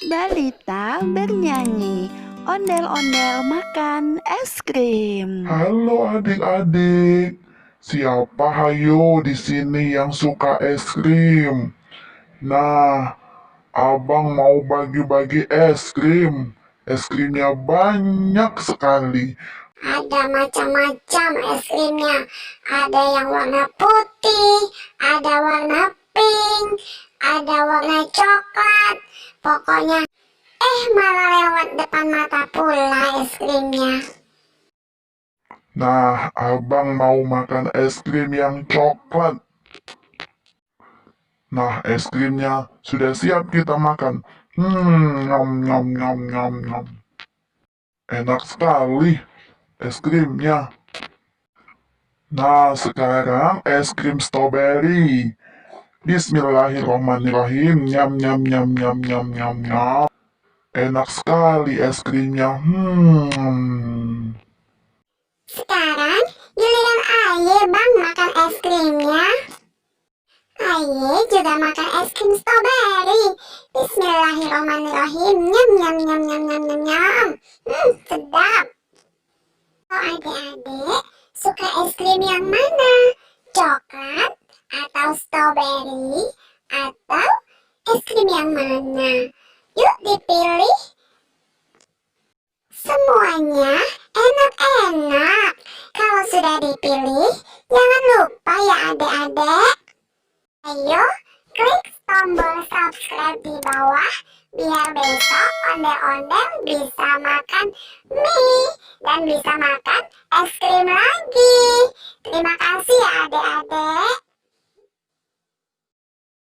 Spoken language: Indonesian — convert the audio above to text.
Balita bernyanyi, ondel-ondel makan es krim. Halo adik-adik, siapa hayo di sini yang suka es krim? Nah, abang mau bagi-bagi es krim. Es krimnya banyak sekali. Ada macam-macam es krimnya. Ada yang warna putih, ada warna pink, ada warna coklat. Pokoknya, malah lewat depan mata pula es krimnya. Nah, abang mau makan es krim yang coklat. Nah, es krimnya sudah siap kita makan. Nom nom nom nom nom. Enak sekali es krimnya. Nah, sekarang es krim strawberry. Bismillahirrahmanirrahim. Nyam nyam nyam nyam nyam nyam nyam. Enak sekali es krimnya. Sekarang giliran Aye bang makan es krimnya. Aye juga makan es krim strawberry. Bismillahirrahmanirrahim. Nyam nyam nyam nyam nyam nyam nyam. Sedap. Oh adik-adik, suka es krim yang mana? Coklat atau strawberry atau es krim yang mana? Yuk dipilih. Semuanya enak-enak. Kalau sudah dipilih, jangan lupa ya adik-adik. Ayo, klik tombol subscribe di bawah biar besok ondel-ondel bisa makan mie dan bisa makan es krim lagi. Terima kasih ya adik-adik.